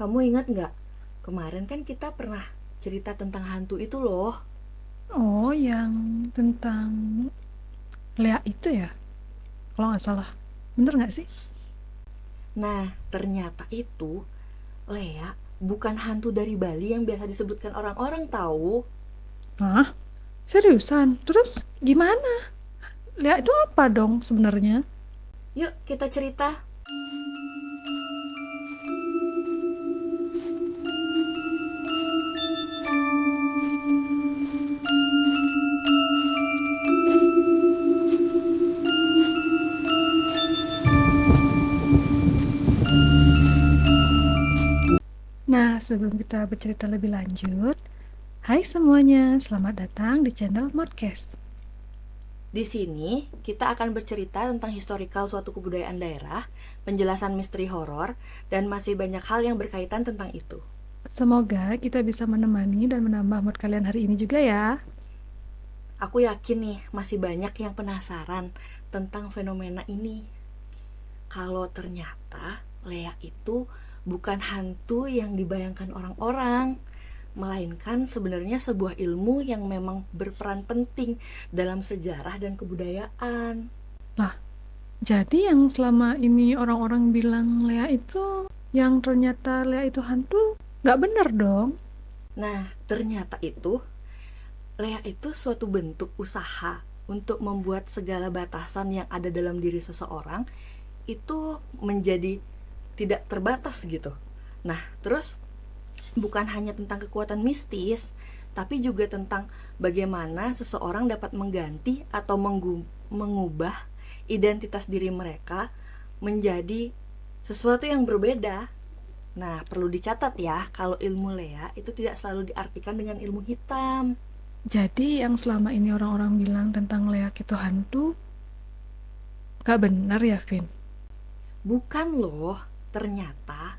Kamu ingat nggak? Kemarin kan kita pernah cerita tentang hantu itu loh. Oh, yang tentang Lea itu ya? Kalau nggak salah. Bener nggak sih? Nah, ternyata itu Lea bukan hantu dari Bali yang biasa disebutkan orang-orang tahu. Hah? Seriusan? Terus gimana? Lea itu apa dong sebenarnya? Yuk kita cerita. Nah, sebelum kita bercerita lebih lanjut, hai semuanya, selamat datang di channel Modcast. Di sini kita akan bercerita tentang historical suatu kebudayaan daerah, penjelasan misteri horor, dan masih banyak hal yang berkaitan tentang itu. Semoga kita bisa menemani dan menambah mood kalian hari ini juga ya. Aku yakin nih masih banyak yang penasaran tentang fenomena ini. Kalau ternyata Lea itu bukan hantu yang dibayangkan orang-orang, melainkan sebenarnya sebuah ilmu yang memang berperan penting dalam sejarah dan kebudayaan. Lah, jadi yang selama ini orang-orang bilang Lea itu, yang ternyata Lea itu hantu, nggak bener dong? Nah, ternyata Lea itu suatu bentuk usaha untuk membuat segala batasan yang ada dalam diri seseorang itu menjadi tidak terbatas gitu. Nah, terus bukan hanya tentang kekuatan mistis, tapi juga tentang bagaimana seseorang dapat mengganti atau mengubah identitas diri mereka menjadi sesuatu yang berbeda. Nah, perlu dicatat ya, kalau ilmu Lea itu tidak selalu diartikan dengan ilmu hitam. Jadi yang selama ini orang-orang bilang tentang Leak itu hantu, gak benar ya, Vin? Bukan loh, ternyata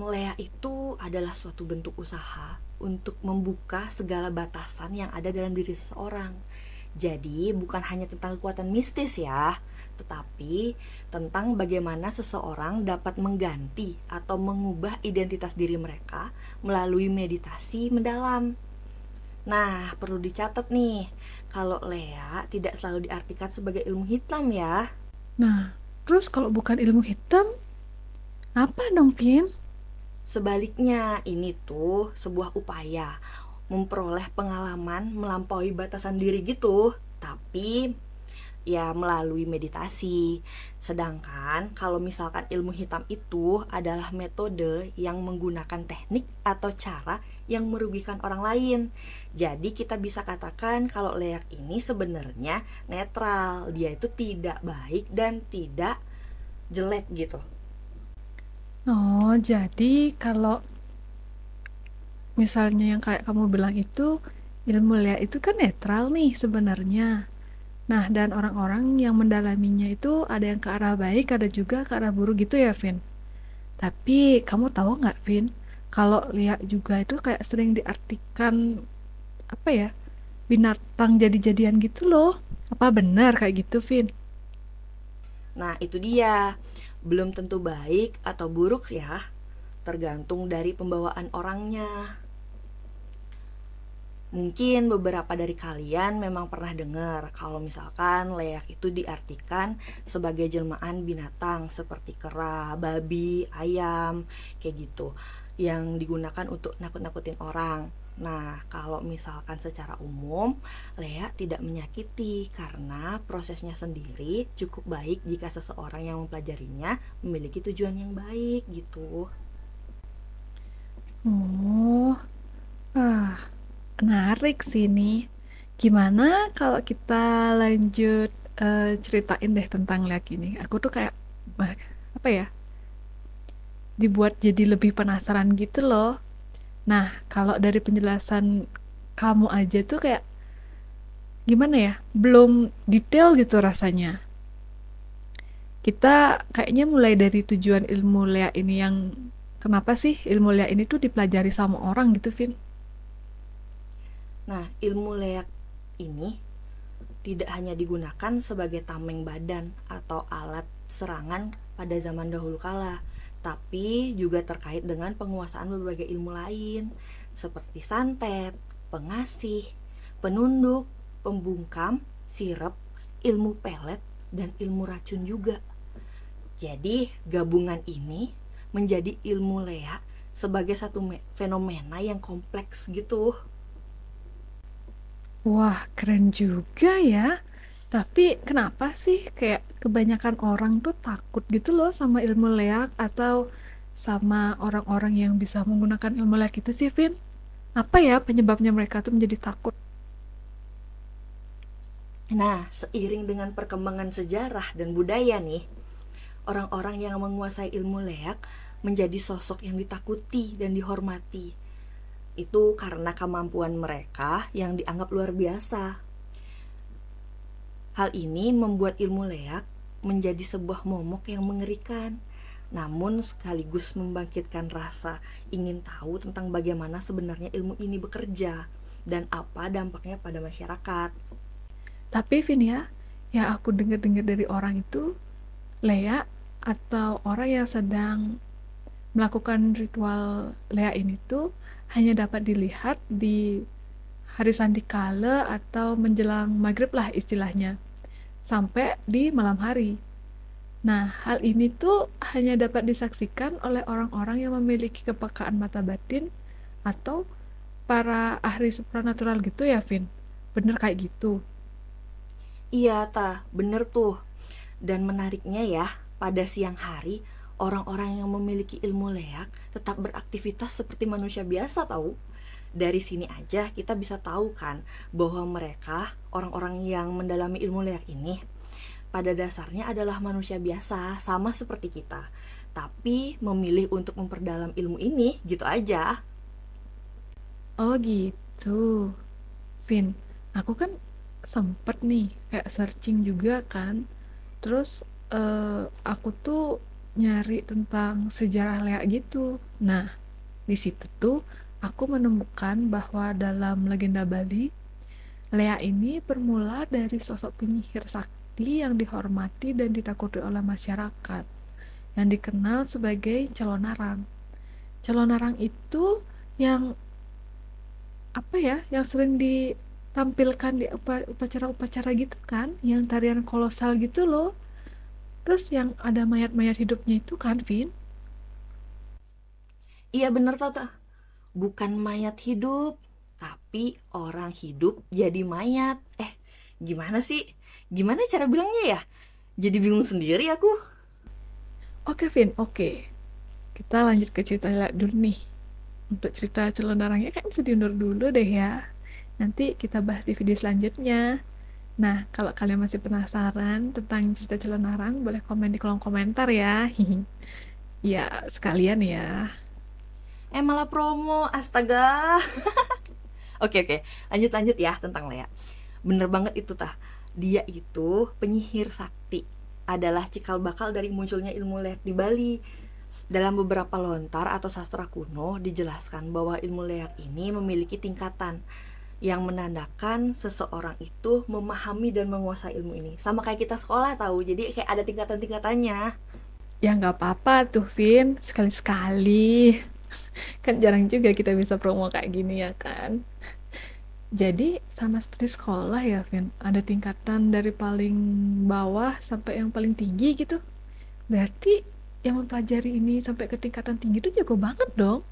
Lea itu adalah suatu bentuk usaha untuk membuka segala batasan yang ada dalam diri seseorang. Jadi bukan hanya tentang kekuatan mistis ya, tetapi tentang bagaimana seseorang dapat mengganti atau mengubah identitas diri mereka melalui meditasi mendalam. Nah, perlu dicatat nih, kalau Lea tidak selalu diartikan sebagai ilmu hitam ya. Nah, terus kalau bukan ilmu hitam, apa dong, Vin? Sebaliknya, ini tuh sebuah upaya memperoleh pengalaman melampaui batasan diri gitu, tapi ya melalui meditasi. Sedangkan kalau misalkan ilmu hitam itu adalah metode yang menggunakan teknik atau cara yang merugikan orang lain. Jadi kita bisa katakan kalau leak ini sebenarnya netral. Dia itu tidak baik dan tidak jelek gitu. Oh, jadi kalau misalnya yang kayak kamu bilang itu, ilmu Lea itu kan netral nih sebenarnya. Nah, dan orang-orang yang mendalaminya itu ada yang ke arah baik, ada juga ke arah buruk gitu ya, Vin? Tapi kamu tahu nggak, Vin? Kalau Lea juga itu kayak sering diartikan apa ya? Binatang jadi-jadian gitu loh. Apa benar kayak gitu, Vin? Nah, itu dia. Belum tentu baik atau buruk ya. Tergantung dari pembawaan orangnya. Mungkin beberapa dari kalian memang pernah dengar kalau misalkan leak itu diartikan sebagai jelmaan binatang seperti kera, babi, ayam, kayak gitu yang digunakan untuk nakut-nakutin orang. Nah, kalau misalkan secara umum, leak tidak menyakiti karena prosesnya sendiri cukup baik jika seseorang yang mempelajarinya memiliki tujuan yang baik gitu. Oh, ah, menarik sih ini. Gimana kalau kita lanjut ceritain deh tentang Leak ini? Aku tuh kayak apa ya? Dibuat jadi lebih penasaran gitu loh. Nah, kalau dari penjelasan kamu aja tuh kayak gimana ya? Belum detail gitu rasanya. Kita kayaknya mulai dari tujuan ilmu Lea ini yang kenapa sih ilmu Lea ini tuh dipelajari sama orang gitu, Vin? Nah, ilmu leak ini tidak hanya digunakan sebagai tameng badan atau alat serangan pada zaman dahulu kala, tapi juga terkait dengan penguasaan berbagai ilmu lain seperti santet, pengasih, penunduk, pembungkam, sirep, ilmu pelet, dan ilmu racun juga. Jadi gabungan ini menjadi ilmu Lea sebagai satu fenomena yang kompleks gitu. Wah, keren juga ya. Tapi kenapa sih kayak kebanyakan orang tuh takut gitu loh sama ilmu leak atau sama orang-orang yang bisa menggunakan ilmu leak itu sih, Vin? Apa ya penyebabnya mereka tuh menjadi takut? Nah, seiring dengan perkembangan sejarah dan budaya nih, orang-orang yang menguasai ilmu leak menjadi sosok yang ditakuti dan dihormati. Itu karena kemampuan mereka yang dianggap luar biasa. Hal ini membuat ilmu leak menjadi sebuah momok yang mengerikan, namun sekaligus membangkitkan rasa ingin tahu tentang bagaimana sebenarnya ilmu ini bekerja dan apa dampaknya pada masyarakat. Tapi Vin ya, yang aku dengar-dengar dari orang itu, Lea atau orang yang sedang melakukan ritual Lea ini tuh hanya dapat dilihat di hari sandikala atau menjelang maghrib lah istilahnya, sampai di malam hari. Nah, hal ini tuh hanya dapat disaksikan oleh orang-orang yang memiliki kepekaan mata batin atau para ahli supranatural gitu ya, Vin? Bener kayak gitu. Iya, tah, bener tuh. Dan menariknya ya, pada siang hari, orang-orang yang memiliki ilmu leak tetap beraktivitas seperti manusia biasa tahu. Dari sini aja kita bisa tahu kan bahwa mereka, orang-orang yang mendalami ilmu leak ini, pada dasarnya adalah manusia biasa, sama seperti kita. Tapi memilih untuk memperdalam ilmu ini gitu aja. Oh gitu. Vin, aku kan sempet nih kayak searching juga kan. Terus aku tuh nyari tentang sejarah Lea gitu. Nah, di situ tuh aku menemukan bahwa dalam legenda Bali, Lea ini bermula dari sosok penyihir sakti yang dihormati dan ditakuti oleh masyarakat, yang dikenal sebagai calon narang. Calon narang itu yang apa ya, yang sering ditampilkan di upacara-upacara gitu kan, yang tarian kolosal gitu loh. Terus yang ada mayat-mayat hidupnya itu kan, Vin? Iya bener tau. Bukan mayat hidup, tapi orang hidup jadi mayat. Gimana sih? Gimana cara bilangnya ya? Jadi bingung sendiri aku. Oke, Vin, oke. Kita lanjut ke cerita dulu nih. Untuk cerita celonarangnya kan bisa diundur dulu deh ya. Nanti kita bahas di video selanjutnya. Nah, kalau kalian masih penasaran tentang cerita celonarang, boleh komen di kolom komentar ya. Ya, sekalian ya. Malah promo, astaga. Oke, lanjut lanjut ya tentang Lea. Bener banget itu tah. Dia itu penyihir sakti, adalah cikal bakal dari munculnya ilmu leak di Bali. Dalam beberapa lontar atau sastra kuno dijelaskan bahwa ilmu leak ini memiliki tingkatan yang menandakan seseorang itu memahami dan menguasai ilmu ini. Sama kayak kita sekolah tahu, jadi kayak ada tingkatan-tingkatannya. Ya nggak apa-apa tuh, Vin. Sekali-sekali. Kan jarang juga kita bisa promo kayak gini ya kan. Jadi sama seperti sekolah ya, Vin. Ada tingkatan dari paling bawah sampai yang paling tinggi gitu. Berarti yang mempelajari ini sampai ke tingkatan tinggi itu jago banget dong.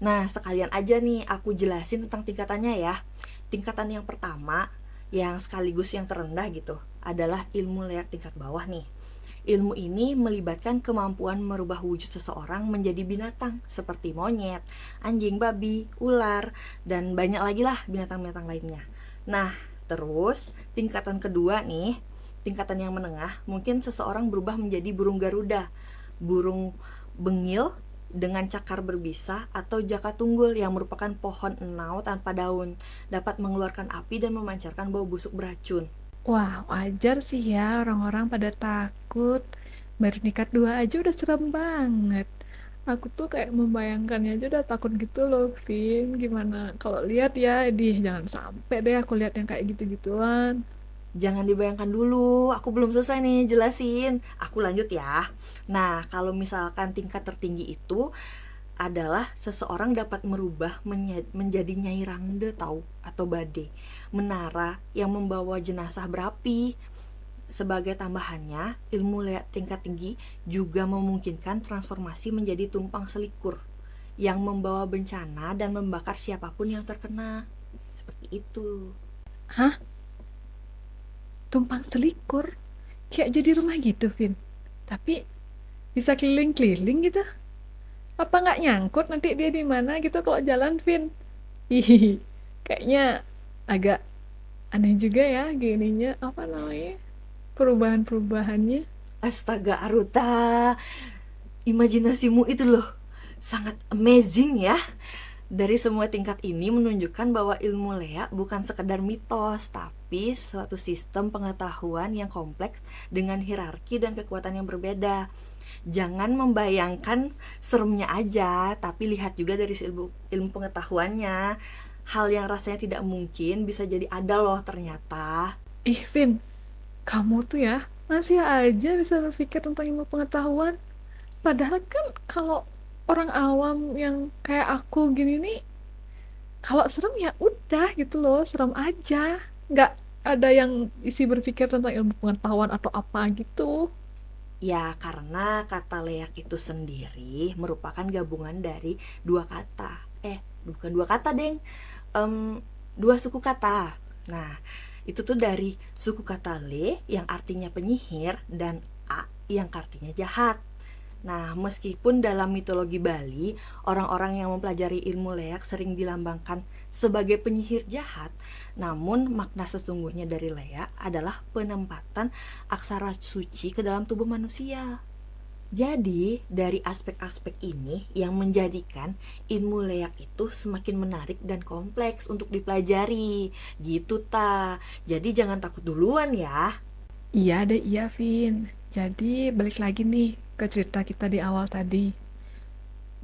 Nah, sekalian aja nih aku jelasin tentang tingkatannya ya. Tingkatan yang pertama, yang sekaligus yang terendah gitu, adalah ilmu leak tingkat bawah nih. Ilmu ini melibatkan kemampuan merubah wujud seseorang menjadi binatang seperti monyet, anjing, babi, ular, dan banyak lagi lah binatang-binatang lainnya. Nah, terus tingkatan kedua nih, tingkatan yang menengah, mungkin seseorang berubah menjadi burung garuda, burung bengil dengan cakar berbisa, atau jaka tunggul yang merupakan pohon enau tanpa daun, dapat mengeluarkan api dan memancarkan bau busuk beracun. Wah, wajar sih ya orang-orang pada takut. Baru nikah dua aja udah serem banget. Aku tuh kayak membayangkannya aja udah takut gitu loh, Vin. Gimana kalau lihat ya, jangan sampai deh aku lihat yang kayak gitu-gituan. Jangan dibayangkan dulu, aku belum selesai nih jelasin. Aku lanjut ya. Nah, kalau misalkan tingkat tertinggi itu adalah seseorang dapat merubah menjadi Nyai Rangde tahu atau Bade, menara yang membawa jenazah berapi. Sebagai tambahannya, ilmu leak tingkat tinggi juga memungkinkan transformasi menjadi tumpang selikur yang membawa bencana dan membakar siapapun yang terkena. Seperti itu. Hah? Tumpang selikur? Kayak jadi rumah gitu, Vin. Tapi bisa keliling-keliling gitu. Apa nggak nyangkut nanti dia di mana gitu kalau jalan, Vin? Ih, kayaknya agak aneh juga ya gininya, apa namanya? Perubahan-perubahannya. Astaga Aruta, imajinasimu itu loh sangat amazing ya. Dari semua tingkat ini menunjukkan bahwa ilmu Lea bukan sekedar mitos, tapi suatu sistem pengetahuan yang kompleks dengan hierarki dan kekuatan yang berbeda. Jangan membayangkan seremnya aja, tapi lihat juga dari ilmu pengetahuannya. Hal yang rasanya tidak mungkin bisa jadi ada loh ternyata. Ih, Vin, kamu tuh ya masih aja bisa berpikir tentang ilmu pengetahuan. Padahal kan kalau orang awam yang kayak aku gini nih, kalau serem ya udah gitu loh, serem aja. Nggak ada yang isi berpikir tentang ilmu pengetahuan atau apa gitu. Ya, karena kata leak itu sendiri merupakan gabungan dari dua kata. Bukan dua kata, Deng. Em, Dua suku kata. Nah, itu tuh dari suku kata le yang artinya penyihir dan a yang artinya jahat. Nah, meskipun dalam mitologi Bali, orang-orang yang mempelajari ilmu leak sering dilambangkan sebagai penyihir jahat, namun makna sesungguhnya dari leak adalah penempatan aksara suci ke dalam tubuh manusia. Jadi, dari aspek-aspek ini yang menjadikan ilmu leak itu semakin menarik dan kompleks untuk dipelajari. Gitu ta. Jadi jangan takut duluan ya. Iya deh, iya Vin. Jadi balik lagi nih ke cerita kita di awal tadi.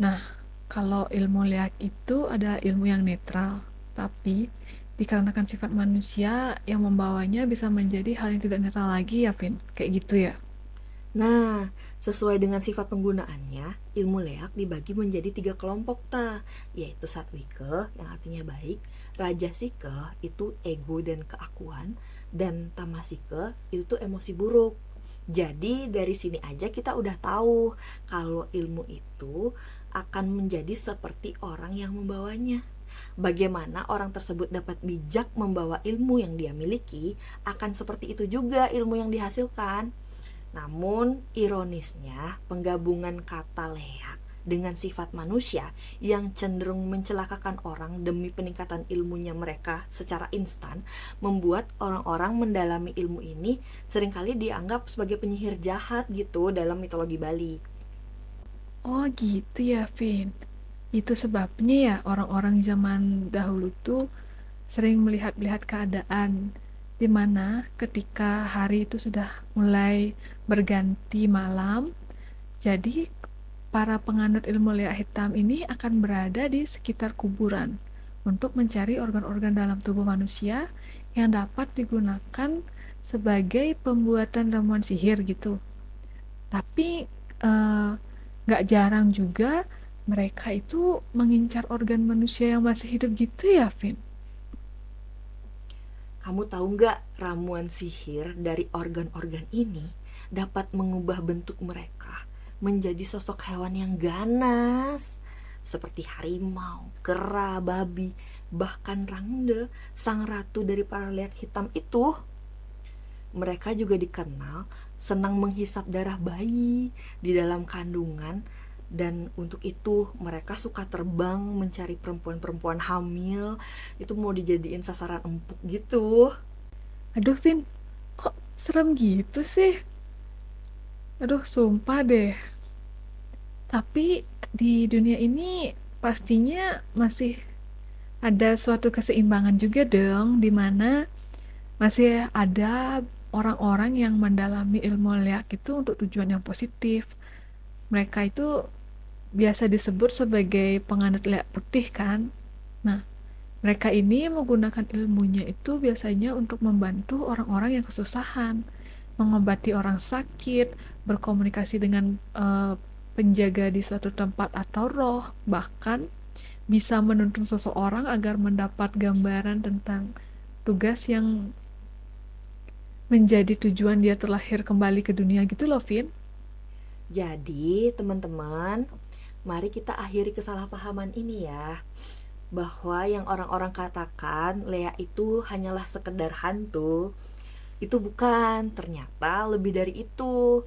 Nah, kalau ilmu liak itu ada ilmu yang netral, tapi dikarenakan sifat manusia yang membawanya bisa menjadi hal yang tidak netral lagi ya, Vin. Kayak gitu ya. Nah, sesuai dengan sifat penggunaannya, ilmu leak dibagi menjadi tiga kelompok yaitu satwike yang artinya baik, rajasike itu ego dan keakuan, dan tamasike itu tuh emosi buruk. Jadi dari sini aja kita udah tahu kalau ilmu itu akan menjadi seperti orang yang membawanya. Bagaimana orang tersebut dapat bijak membawa ilmu yang dia miliki, akan seperti itu juga ilmu yang dihasilkan. Namun, ironisnya, penggabungan kata leak dengan sifat manusia yang cenderung mencelakakan orang demi peningkatan ilmunya mereka secara instan membuat orang-orang mendalami ilmu ini seringkali dianggap sebagai penyihir jahat gitu dalam mitologi Bali. Oh gitu ya, Vin. Itu sebabnya ya orang-orang zaman dahulu tuh sering melihat-lihat keadaan di mana ketika hari itu sudah mulai berganti malam, jadi para penganut ilmu liak hitam ini akan berada di sekitar kuburan untuk mencari organ-organ dalam tubuh manusia yang dapat digunakan sebagai pembuatan ramuan sihir gitu. Tapi eh, nggak jarang juga mereka itu mengincar organ manusia yang masih hidup gitu ya, Vin? Kamu tahu nggak ramuan sihir dari organ-organ ini dapat mengubah bentuk mereka menjadi sosok hewan yang ganas seperti harimau, kera, babi, bahkan Rangde, sang ratu dari para liak hitam itu. Mereka juga dikenal senang menghisap darah bayi di dalam kandungan, dan untuk itu mereka suka terbang mencari perempuan-perempuan hamil itu mau dijadiin sasaran empuk gitu. Aduh, Vin, kok serem gitu sih? Aduh, sumpah deh. Tapi di dunia ini pastinya masih ada suatu keseimbangan juga dong, di mana masih ada orang-orang yang mendalami ilmu liak itu untuk tujuan yang positif. Mereka itu biasa disebut sebagai penganut liak putih kan. Nah, Mereka ini menggunakan ilmunya itu biasanya untuk membantu orang-orang yang kesusahan, mengobati orang sakit, berkomunikasi dengan penjaga di suatu tempat atau roh, bahkan bisa menuntun seseorang agar mendapat gambaran tentang tugas yang menjadi tujuan dia terlahir kembali ke dunia gitu loh, Vin. Jadi, teman-teman, mari kita akhiri kesalahpahaman ini ya. Bahwa yang orang-orang katakan Lea itu hanyalah sekedar hantu, itu bukan, ternyata lebih dari itu.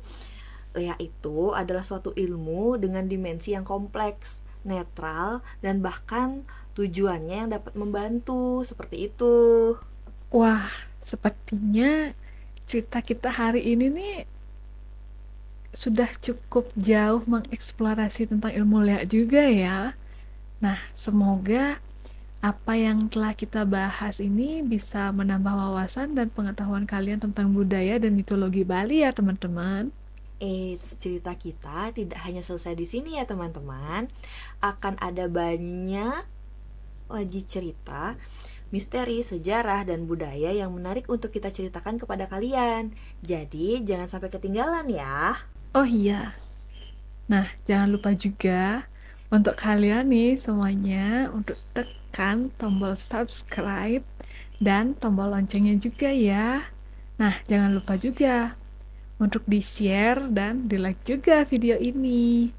Lea itu adalah suatu ilmu dengan dimensi yang kompleks, netral, dan bahkan tujuannya yang dapat membantu, seperti itu. Wah, sepertinya cerita kita hari ini nih sudah cukup jauh mengeksplorasi tentang ilmu Lea juga ya. Nah, semoga apa yang telah kita bahas ini bisa menambah wawasan dan pengetahuan kalian tentang budaya dan mitologi Bali ya, teman-teman. Cerita kita tidak hanya selesai di sini ya teman-teman. Akan ada banyak lagi cerita, misteri, sejarah, dan budaya yang menarik untuk kita ceritakan kepada kalian. Jadi jangan sampai ketinggalan ya. Oh iya, nah jangan lupa juga untuk kalian nih semuanya untuk tekan tombol subscribe dan tombol loncengnya juga ya. Nah, jangan lupa juga untuk di-share dan di-like juga video ini.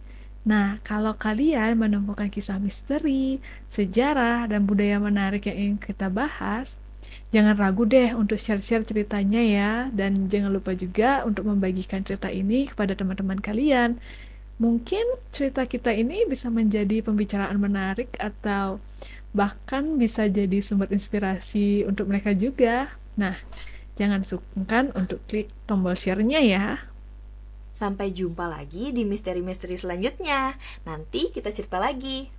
Nah, kalau kalian menemukan kisah misteri, sejarah, dan budaya menarik yang ingin kita bahas, jangan ragu deh untuk share-share ceritanya ya. Dan jangan lupa juga untuk membagikan cerita ini kepada teman-teman kalian. Mungkin cerita kita ini bisa menjadi pembicaraan menarik atau bahkan bisa jadi sumber inspirasi untuk mereka juga. Nah, jangan sungkan untuk klik tombol share-nya ya. Sampai jumpa lagi di misteri-misteri selanjutnya. Nanti kita cerita lagi.